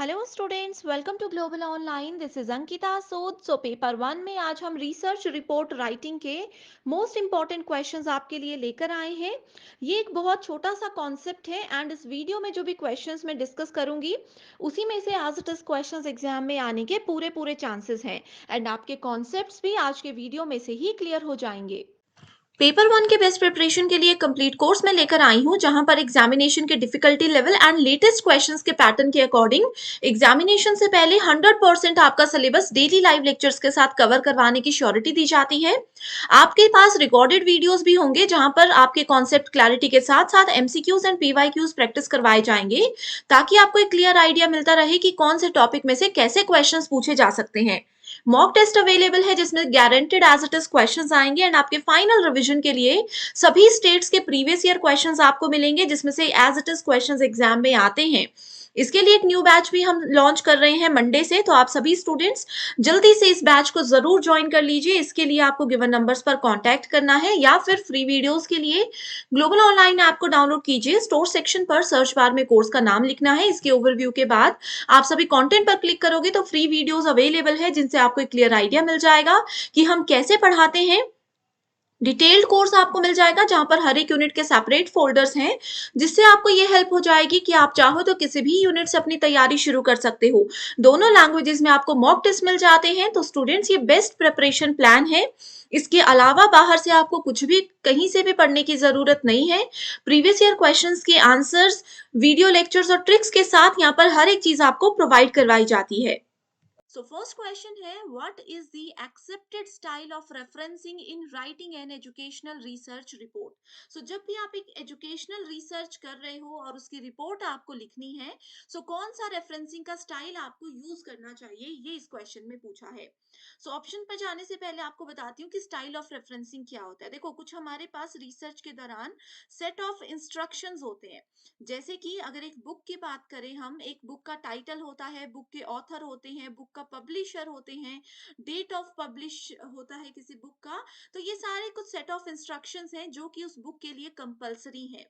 Hello students, welcome to global online. This is Ankita Sood. Paper one में आज हम research report writing के most important questions आपके लिए लेकर आए हैं। ये एक बहुत छोटा सा कॉन्सेप्ट है एंड इस वीडियो में जो भी क्वेश्चंस मैं डिस्कस करूंगी उसी में से as it is questions exam में आने के पूरे पूरे चांसेस हैं एंड आपके कॉन्सेप्ट्स भी आज के वीडियो में से ही क्लियर हो जाएंगे। पेपर वन के बेस्ट प्रिपरेशन के लिए कंप्लीट कोर्स में लेकर आई हूं, जहां पर एग्जामिनेशन के difficulty level and latest questions के पैटर्न के अकॉर्डिंग एग्जामिनेशन से पहले 100% आपका सिलेबस डेली लाइव लेक्चर्स के साथ कवर करवाने की श्योरिटी दी जाती है। आपके पास रिकॉर्डेड वीडियोस भी होंगे, जहां पर आपके कॉन्सेप्ट क्लैरिटी के साथ साथ एमसीक्यूज एंड पीवाईक्यूज प्रैक्टिस करवाए जाएंगे, ताकि आपको एक क्लियर आइडिया मिलता रहे कि कौन से टॉपिक में से कैसे क्वेश्चंस पूछे जा सकते हैं। मॉक टेस्ट अवेलेबल है, जिसमें guaranteed as it is questions आएंगे एंड आपके फाइनल रिवीजन के लिए सभी स्टेट्स के प्रीवियस ईयर क्वेश्चंस आपको मिलेंगे, जिसमें से as it is questions exam में आते हैं। इसके लिए एक न्यू बैच भी हम लॉन्च कर रहे हैं मंडे से, तो आप सभी स्टूडेंट्स जल्दी से इस बैच को जरूर ज्वाइन कर लीजिए। इसके लिए आपको गिवन नंबर्स पर कांटेक्ट करना है या फिर फ्री वीडियोस के लिए ग्लोबल ऑनलाइन ऐप को डाउनलोड कीजिए। स्टोर सेक्शन पर सर्च बार में कोर्स का नाम लिखना है। इसके ओवरव्यू के बाद आप सभी कंटेंट पर क्लिक करोगे तो फ्री वीडियोस अवेलेबल है, जिनसे आपको एक क्लियर आइडिया मिल जाएगा कि हम कैसे पढ़ाते हैं। डिटेल्ड कोर्स आपको मिल जाएगा, जहां पर हर एक यूनिट के सेपरेट फोल्डर्स हैं, जिससे आपको ये हेल्प हो जाएगी कि आप चाहो तो किसी भी यूनिट से अपनी तैयारी शुरू कर सकते हो। दोनों लैंग्वेजेस में आपको मॉक टेस्ट मिल जाते हैं, तो स्टूडेंट्स ये बेस्ट प्रिपरेशन प्लान है। इसके अलावा बाहर से आपको कुछ भी कहीं से भी पढ़ने की जरूरत नहीं है। प्रीवियस ईयर क्वेश्चंस के आंसर्स, वीडियो लेक्चर्स और ट्रिक्स के साथ यहाँ पर हर एक चीज आपको प्रोवाइड करवाई जाती है। So first question है, what is the accepted style of referencing in writing an educational research report? So जब भी आप एक educational research कर रहे हो और उसकी रिपोर्ट आपको लिखनी है, so कौन सा referencing का स्टाइल आपको यूज करना चाहिए, ये इस क्वेश्चन में पूछा है। सो ऑप्शन पर जाने से पहले आपको बताती हूँ कि स्टाइल ऑफ रेफरेंसिंग क्या होता है। देखो, कुछ हमारे पास रिसर्च के दौरान सेट ऑफ इंस्ट्रक्शंस होते हैं। जैसे कि अगर एक बुक की बात करें, हम एक बुक का टाइटल होता है, बुक के ऑथर होते हैं, बुक का पब्लिशर होते हैं, डेट ऑफ पब्लिश होता है किसी बुक का। तो ये सारे कुछ सेट ऑफ इंस्ट्रक्शंस हैं जो कि उस बुक के लिए कंपलसरी है।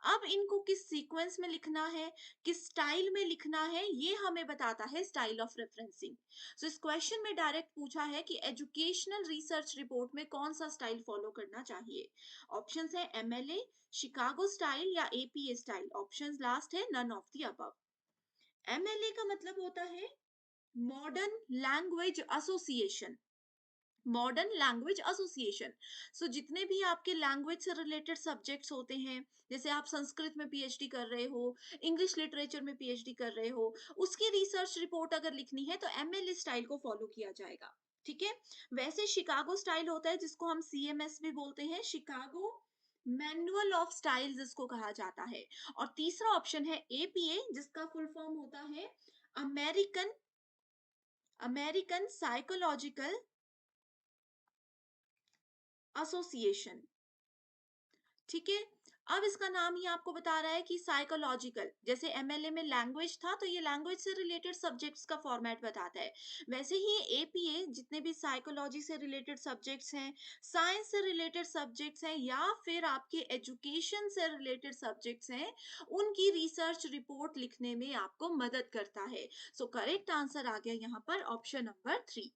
अब इनको किस सीक्वेंस में लिखना है, किस स्टाइल में लिखना है, ये हमें बताता है स्टाइल ऑफ रेफरेंसिंग। सो इस क्वेश्चन में डायरेक्ट पूछा है कि एजुकेशनल रिसर्च रिपोर्ट में कौन सा स्टाइल फॉलो करना चाहिए। ऑप्शंस है एमएलए, शिकागो स्टाइल या एपीए स्टाइल। ऑप्शंस लास्ट है none of the above. MLA का मतलब होता है modern language association. Modern language association. So जितने भी आपके लैंग्वेज से रिलेटेड सब्जेक्ट्स होते हैं, जैसे आप संस्कृत में पीएचडी कर रहे हो, इंग्लिश लिटरेचर में पीएचडी कर रहे हो, उसकी रिसर्च रिपोर्ट अगर लिखनी है तो एमएलए स्टाइल को फॉलो किया जाएगा। ठीक है। वैसे शिकागो स्टाइल होता है, जिसको हम सीएमएस भी बोलते हैं, शिकागो मैनुअल ऑफ स्टाइल्स इसको कहा जाता है। और तीसरा ऑप्शन है एपीए, जिसका फुल फॉर्म होता है अमेरिकन अमेरिकन साइकोलॉजिकल एसोसिएशन। ठीक है। अब इसका नाम ही आपको बता रहा है कि साइकोलॉजिकल, जैसे एमएलए में लैंग्वेज था तो ये लैंग्वेज से रिलेटेड सब्जेक्ट्स का फॉर्मेट बताता है। वैसे ही एपीए जितने भी साइकोलॉजी से रिलेटेड सब्जेक्ट्स हैं, साइंस से रिलेटेड सब्जेक्ट्स हैं या फिर आपके एजुकेशन से रिलेटेड सब्जेक्ट्स हैं, उनकी रिसर्च रिपोर्ट लिखने में आपको मदद करता है। सो करेक्ट आंसर आ गया यहाँ पर ऑप्शन नंबर 3।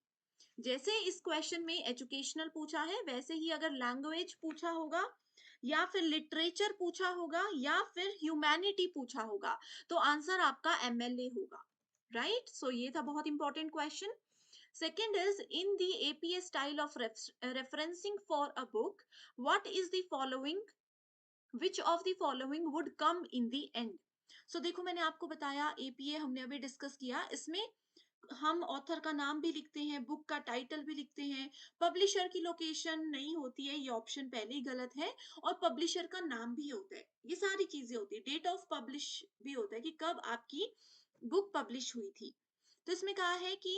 जैसे इस क्वेश्चन में एजुकेशनल पूछा है, वैसे ही अगर लैंग्वेज पूछा होगा या फिर लिटरेचर पूछा होगा या फिर ह्यूमैनिटी पूछा होगा, तो आंसर आपका एमएलए होगा। राइट। सो ये था बहुत important question. Second is, in the APA style of referencing for a book, what is the following, which of the following would come in the end. So देखो, मैंने आपको बताया एपीए हमने अभी डिस्कस किया, इसमें हम ऑथर का नाम भी लिखते हैं, बुक का टाइटल भी लिखते हैं, पब्लिशर की लोकेशन नहीं होती है, ये ऑप्शन पहले ही गलत है, और पब्लिशर का नाम भी होता है, ये सारी चीजें होती है। डेट ऑफ पब्लिश भी होता है कि कब आपकी बुक पब्लिश हुई थी। तो इसमें कहा है कि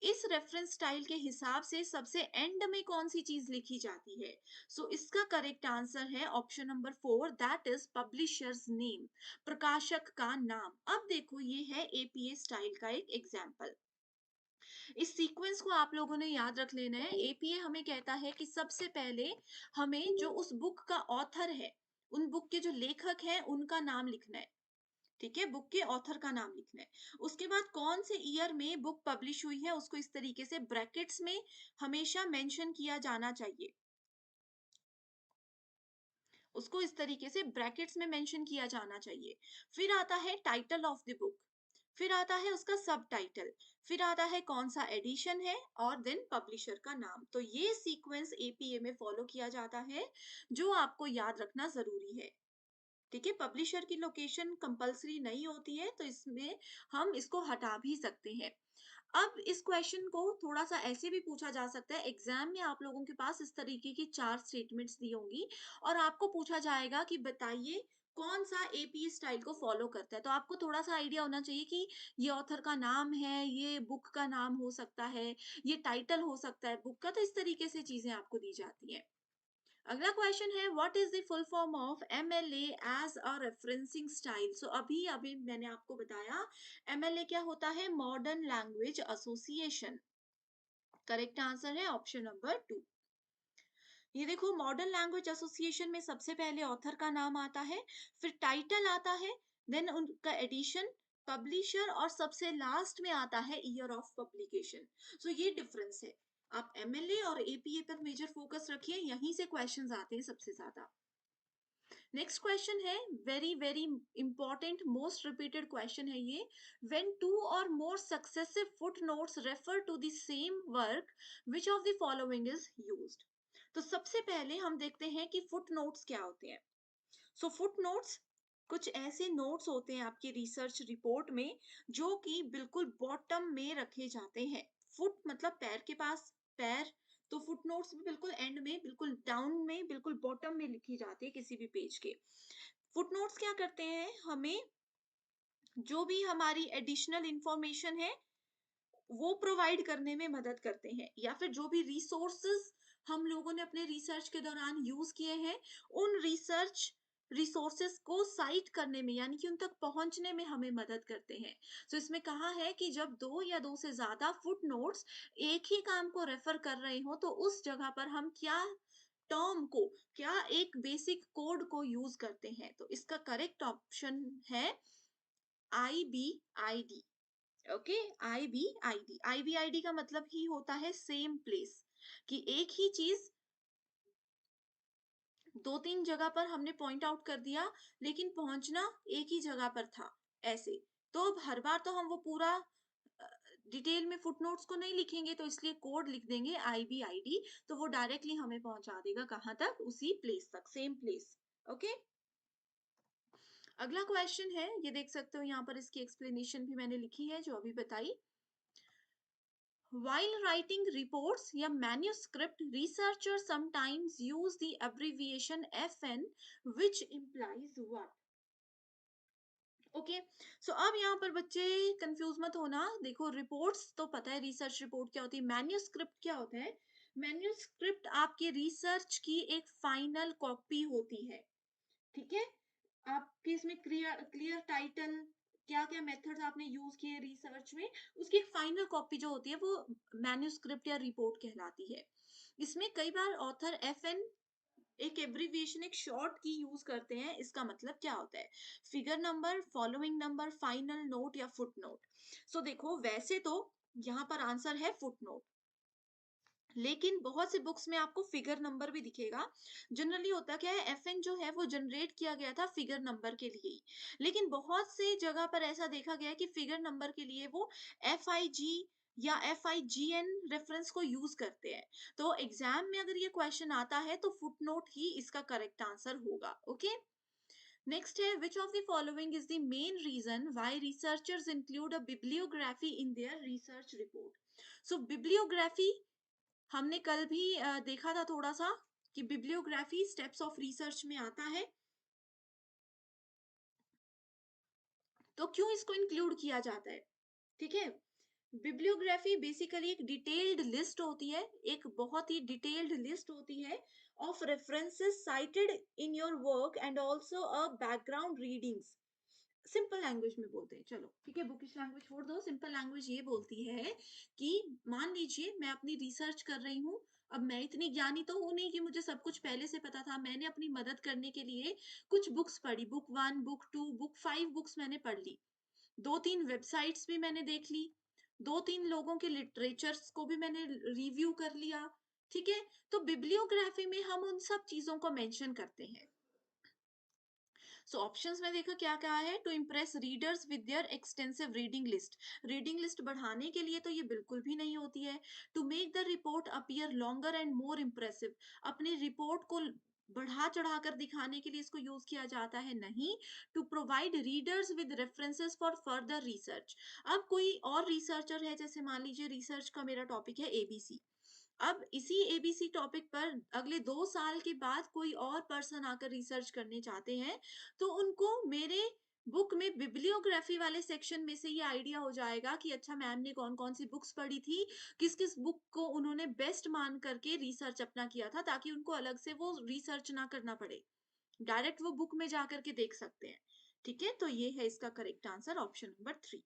इस रेफरेंस स्टाइल के हिसाब से सबसे एंड में कौन सी चीज लिखी जाती है। सो इसका करेक्ट आंसर है option number 4, that is publishers name, प्रकाशक का नाम। अब देखो, ये है एपीए स्टाइल का एक एग्जाम्पल। इस सीक्वेंस को आप लोगों ने याद रख लेना है। एपीए हमें कहता है कि सबसे पहले हमें जो उस बुक का ऑथर है, उन बुक के जो लेखक हैं, उनका नाम लिखना है। ठीक है, बुक के ऑथर का नाम लिखना है। उसके बाद कौन से ईयर में बुक पब्लिश हुई है उसको इस तरीके से ब्रैकेट्स में हमेशा मेंशन किया जाना चाहिए। उसको इस तरीके से ब्रैकेट्स में मेंशन किया जाना चाहिए। फिर आता है टाइटल ऑफ द बुक, फिर आता है उसका सब टाइटल, फिर आता है कौन सा एडिशन है और देन पब्लिशर का नाम। तो ये सीक्वेंस एपीए में फॉलो किया जाता है, जो आपको याद रखना जरूरी है। ठीक है, पब्लिशर की लोकेशन कंपलसरी नहीं होती है, तो इसमें हम इसको हटा भी सकते हैं। अब इस क्वेश्चन को थोड़ा सा ऐसे भी पूछा जा सकता है, एग्जाम में आप लोगों के पास इस तरीके की 4 स्टेटमेंट्स दी होंगी और आपको पूछा जाएगा कि बताइए कौन सा एपी स्टाइल को फॉलो करता है। तो आपको थोड़ा सा आइडिया होना चाहिए कि ये ऑथर का नाम है, ये बुक का नाम हो सकता है, ये टाइटल हो सकता है बुक का। तो इस तरीके से चीजें आपको दी जाती हैं। अगला क्वेश्चन है, what is the full form of MLA as a referencing style. So अभी अभी मैंने आपको बताया एमएलए क्या होता है, modern language association. Correct answer है ऑप्शन नंबर 2। ये देखो, मॉडर्न लैंग्वेज एसोसिएशन में सबसे पहले ऑथर का नाम आता है, फिर टाइटल आता है, देन उनका एडिशन, पब्लिशर और सबसे लास्ट में आता है ईयर ऑफ पब्लिकेशन। सो ये डिफरेंस है। आप एमएलए और एपीए पर मेजर फोकस रखिए, यहीं से क्वेश्चंस आते हैं सबसे ज्यादा। नेक्स्ट क्वेश्चन है, very very important, most repeated question है ये। When two or more successive footnotes refer to the same work, which of the following is used. तो सबसे पहले हम देखते हैं कि फुटनोट्स क्या होते हैं। सो फुटनोट्स कुछ ऐसे नोट्स होते हैं आपकी रिसर्च रिपोर्ट में, जो कि बिल्कुल बॉटम में रखे जाते हैं। फुट मतलब पैर के पास, पैर, तो फुटनोट्स भी बिल्कुल एंड में, बिल्कुल डाउन में, बिल्कुल बॉटम में लिखी जाती है किसी भी पेज के। फुटनोट्स क्या करते हैं, हमें जो भी हमारी एडिशनल इंफॉर्मेशन है वो प्रोवाइड करने में मदद करते हैं, या फिर जो भी रिसोर्सेज हम लोगों ने अपने रिसर्च के दौरान यूज किए हैं, उन रिसर्च रिसोर्सेज को साइट करने में, यानी कि उन तक पहुंचने में हमें मदद करते हैं। तो इसमें कहा है कि जब दो या दो से ज्यादा फुटनोट्स एक ही काम को रेफर कर रहे हो, तो उस जगह पर हम क्या टर्म को, क्या एक बेसिक कोड को यूज करते हैं। तो इसका करेक्ट ऑप्शन है IBID। Okay, IBID। IBID का मतलब ही होता है सेम प्लेस, कि एक ही चीज दो तीन जगह पर हमने पॉइंट आउट कर दिया, लेकिन पहुंचना एक ही जगह पर था, ऐसे। तो अब हर बार तो हम वो पूरा डिटेल में फुटनोट्स को नहीं लिखेंगे, तो इसलिए कोड लिख देंगे IBID, तो वो डायरेक्टली हमें पहुंचा देगा कहाँ तक, उसी प्लेस तक, सेम प्लेस। ओके, अगला क्वेश्चन है, ये देख सकते हो यहाँ पर इसकी एक्सप्लेनेशन भी मैंने लिखी है जो अभी बताई। While writing reports या manuscript, researchers sometimes use the abbreviation FN, which implies what? Okay, so अब यहाँ पर बच्चे कंफ्यूज मत होना। देखो, रिपोर्ट्स तो पता है, रिसर्च रिपोर्ट क्या होती है, मैन्यूस्क्रिप्ट क्या होता है। मैन्यूस्क्रिप्ट आपके रिसर्च की एक फाइनल कॉपी होती है। ठीक है, आपके इसमें क्लियर क्लियर टाइटल, क्या क्या मेथड्स आपने यूज किए रिसर्च में, उसकी एक फाइनल कॉपी जो होती है वो मैन्यूस्क्रिप्ट या रिपोर्ट कहलाती है। इसमें कई बार ऑथर FN, एक एब्रिविएशन, एक शॉर्ट की यूज करते हैं। इसका मतलब क्या होता है, figure number, following number, final note या फुट नोट। सो देखो, वैसे तो यहाँ पर आंसर है फुट नोट, लेकिन बहुत से बुक्स में आपको फिगर नंबर भी दिखेगा। जनरली होता क्या है, FN जो है वो जनरेट किया गया था फिगर नंबर के लिए ही, लेकिन बहुत से जगह पर ऐसा देखा गया है कि फिगर नंबर के लिए वो FIG या FIGN रेफरेंस को यूज करते हैं। तो एग्जाम में अगर ये क्वेश्चन आता है तो फुटनोट ही इसका करेक्ट आंसर होगा। ओके, नेक्स्ट है, which of the following is the main reason why researchers include a bibliography in their research report. So bibliography हमने कल भी देखा था थोड़ा सा, कि बिब्लियोग्राफी स्टेप्स ऑफ रिसर्च में आता है। तो क्यों इसको इंक्लूड किया जाता है, ठीक है। बिब्लियोग्राफी बेसिकली एक डिटेल्ड लिस्ट होती है, एक बहुत ही डिटेल्ड लिस्ट होती है of references cited in your work and also a background readings simple language में बोलते हैं, चलो ठीक है, बुकिश लैंग्वेज छोड़ दो, सिंपल लैंग्वेज ये बोलती है कि मान लीजिए मैं अपनी रिसर्च कर रही हूँ। अब मैं इतनी ज्ञानी तो हूं नहीं कि मुझे सब कुछ पहले से पता था। मैंने अपनी मदद करने के लिए कुछ बुक्स पढ़ी, book one, book two, book five books मैंने पढ़ ली। दो तीन वेबसाइट्स भी मैंने देख ली, दो तीन लोगों के लिटरेचर्स को भी मैंने रिव्यू कर लिया। ठीक है, तो बिब्लियोग्राफी में हम उन सब चीजों को मेंशन करते हैं। सो ऑप्शंस में देखो क्या कहा है, to impress readers with their extensive reading list बढ़ाने के लिए तो ये बिल्कुल भी नहीं होती है। To make the report appear longer and more impressive, अपनी रिपोर्ट को बढ़ा चढ़ा कर दिखाने के लिए इसको यूज किया जाता है, नहीं। To provide readers with references for further research, अब कोई और रिसर्चर है, जैसे मान लीजिए रिसर्च का मेरा टॉपिक है एबीसी, अब इसी एबीसी टॉपिक पर अगले 2 साल के बाद कोई और पर्सन आकर रिसर्च करने चाहते हैं, तो उनको मेरे बुक में बिब्लियोग्राफी वाले सेक्शन में से ये आइडिया हो जाएगा कि अच्छा मैम ने कौन-कौन सी बुक्स पढ़ी थी, किस-किस बुक को उन्होंने बेस्ट मान करके रिसर्च अपना किया था, ताकि उनको अलग से वो रिसर्च ना करना पड़े। डायरेक्ट वो बुक में जाकर के देख सकते हैं। ठीक है? तो ये है इसका correct answer option number 3।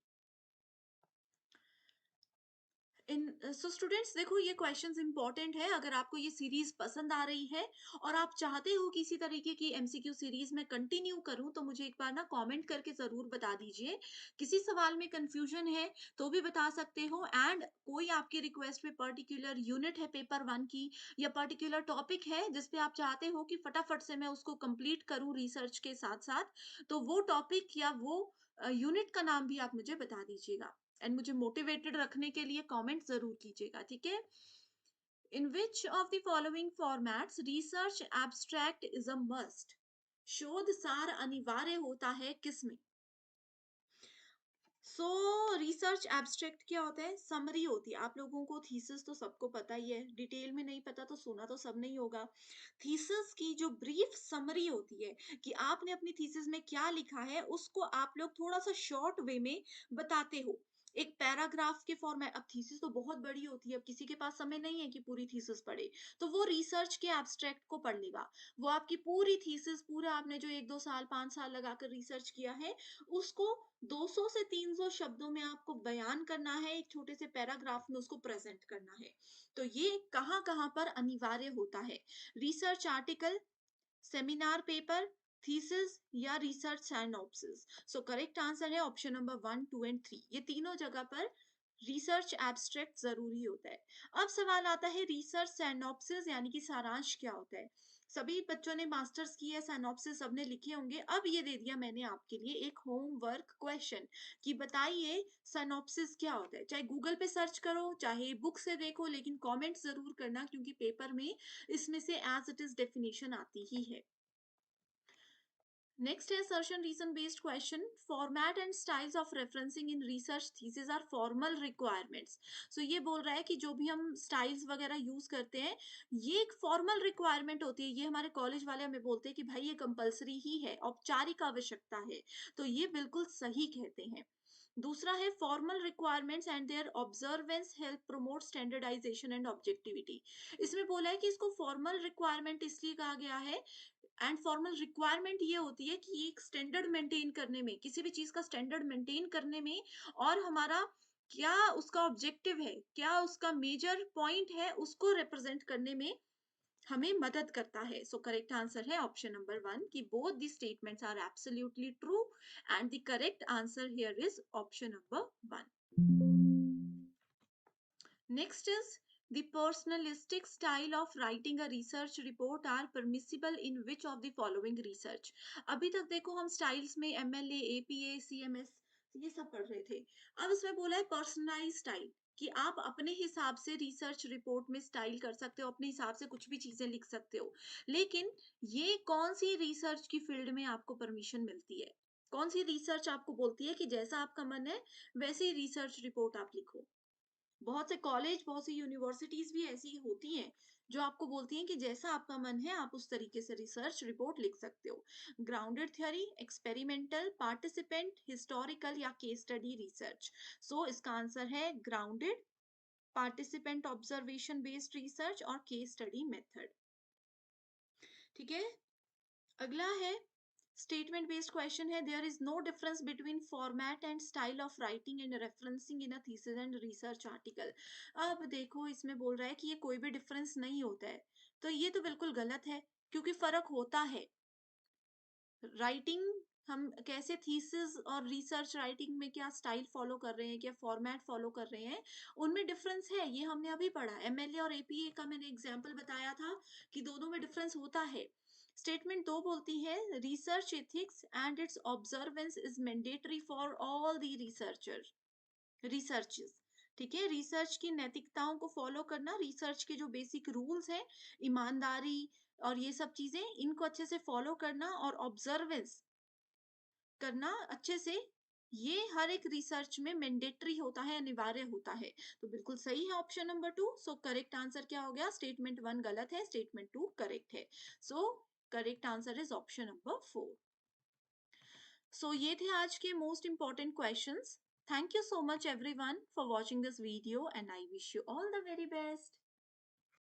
So students देखो, ये क्वेश्चंस इंपॉर्टेंट है। अगर आपको ये सीरीज पसंद आ रही है और आप चाहते हो कि इसी तरीके की एमसीक्यू सीरीज में कंटिन्यू करूं, तो मुझे एक बार ना कमेंट करके जरूर बता दीजिए। किसी सवाल में कंफ्यूजन है तो भी बता सकते हो, एंड कोई आपकी रिक्वेस्ट पे पर्टिकुलर यूनिट है पेपर वन की, या पर्टिकुलर टॉपिक है जिसपे आप चाहते हो कि फटाफट से मैं उसको कंप्लीट करूं रिसर्च के साथ साथ, तो वो टॉपिक या वो यूनिट का नाम भी आप मुझे बता दीजिएगा, एंड मुझे मोटिवेटेड रखने के लिए कमेंट जरूर कीजिएगा, ठीक है। In which of the following formats research abstract is a must, शोध सार अनिवार्य होता है किसमें। सो रिसर्च एब्स्ट्रैक्ट क्या होता है, समरी होती है। आप लोगों को थीसिस तो सबको पता ही है, डिटेल में नहीं पता तो सुना तो सब नहीं होगा। थीसिस की जो ब्रीफ समरी होती है कि आपने अपनी थीसिस में क्या लिखा है, उसको आप लोग थोड़ा सा शॉर्ट वे में बताते हो, एक पैराग्राफ के फॉर्मेट। अब थीसिस तो बहुत बड़ी होती है, अब किसी के पास समय नहीं है कि पूरी थीसिस पढ़े, तो वो रिसर्च के एब्स्ट्रैक्ट को पढ़ लेगा। वो आपकी पूरी थीसिस, पूरा आपने जो 1 2 साल 5 साल लगाकर रिसर्च किया है, उसको 200 से 300 शब्दों में आपको बयान करना है, एक छोटे से पैराग्राफ में उसको प्रेजेंट करना है। तो ये कहाँ-कहाँ पर अनिवार्य होता है, research article, seminar paper, thesis या research synopsis. So correct answer है ऑप्शन नंबर 1 2 एंड 3, ये तीनों जगह पर रिसर्च एब्स्ट्रैक्ट जरूरी होता है। अब सवाल आता है रिसर्च साइनॉप्सिस यानी कि सारांश क्या होता है। सभी बच्चों ने मास्टर्स की है, साइनॉप्सिस सबने लिखे होंगे। अब ये दे दिया मैंने आपके लिए एक होमवर्क क्वेश्चन कि बताइए साइनॉप्सिस क्या होता है। चाहे गूगल पे सर्च करो, चाहे बुक से देखो, लेकिन कमेंट जरूर करना, क्योंकि पेपर में इसमें से एज इट इज डेफिनेशन आती ही है। Next है assertion reason based question. Format and styles of referencing in research thesis are formal requirements. So ये बोल रहा है कि जो भी हम styles वगैरह यूज करते हैं, ये एक फॉर्मल रिक्वायरमेंट होती है। ये हमारे कॉलेज वाले हमें बोलते हैं कि भाई ये कंपलसरी ही है, औपचारिक आवश्यकता है। तो ये बिल्कुल सही कहते हैं। दूसरा है formal requirements and their observance help promote standardisation and objectivity. इसमें बोला है कि इसको फॉर्मल रिक्वायरमेंट इसलिए कहा गया है, एंड फॉर्मल रिक्वायरमेंट ये होती है कि एक स्टैंडर्ड मेंटेन करने में, किसी भी चीज का स्टैंडर्ड मेंटेन करने में, और हमारा क्या उसका ऑब्जेक्टिव है, क्या उसका मेजर पॉइंट है, उसको रिप्रेजेंट करने में हमें मदद करता है। सो करेक्ट आंसर है ऑप्शन नंबर 1 कि both the statements are absolutely true, and the correct answer here is option number 1। Next is the personalistic style of writing a research report are permissible in which of the following research। अभी तक देखो हम styles में MLA, APA, CMS ये सब पढ़ रहे थे। अब इसमें बोला है पर्सनलाइज स्टाइल, कि आप अपने हिसाब से रिसर्च रिपोर्ट में स्टाइल कर सकते हो, अपने हिसाब से कुछ भी चीजें लिख सकते हो। लेकिन ये कौन सी रिसर्च की फील्ड में आपको परमिशन मिलती है, कौन सी रिसर्च आपको बोलती है कि जैसा आपका मन है वैसे ही रिसर्च रिपोर्ट आप लिखो। बहुत से कॉलेज, बहुत सी यूनिवर्सिटीज भी ऐसी होती हैं जो आपको बोलती हैं कि जैसा आपका मन है आप उस तरीके से रिसर्च रिपोर्ट लिख सकते हो। Grounded theory, experimental, participant, historical या केस स्टडी रिसर्च। सो इसका आंसर है grounded, participant observation based research और केस स्टडी मेथड। ठीक है, अगला है स्टेटमेंट बेस्ड क्वेश्चन है, there is no difference between format and style of writing and referencing in a thesis and research article. अब देखो इसमें बोल रहा है कि ये कोई भी डिफरेंस नहीं होता है, तो ये तो बिल्कुल गलत है, क्योंकि फर्क होता है। राइटिंग, हम कैसे थीसिस और रिसर्च राइटिंग में क्या स्टाइल फॉलो कर रहे हैं, क्या फॉर्मेट फॉलो कर रहे हैं, उनमें डिफरेंस है, ये हमने अभी पढ़ा। एमएलए और एपीए का मैंने एग्जांपल बताया था कि दोनों में डिफरेंस होता है। स्टेटमेंट दो बोलती है, research ethics and it's observance is mandatory for all the researcher researches. ठीक है, रिसर्च की नैतिकताओं को फॉलो करना, रिसर्च के जो बेसिक रूल्स हैं, ईमानदारी और ये सब चीजें, इनको अच्छे से फॉलो करना और ऑब्जर्वेंस करना अच्छे से, ये हर एक रिसर्च में मैंडेटरी होता है, अनिवार्य होता है। तो बिल्कुल सही है ऑप्शन नंबर टू। सो करेक्ट आंसर क्या हो गया, स्टेटमेंट वन गलत है, स्टेटमेंट टू करेक्ट है। So correct answer is option number four. So ये थे आज के most important questions. Thank you so much everyone for watching this video and I wish you all the very best.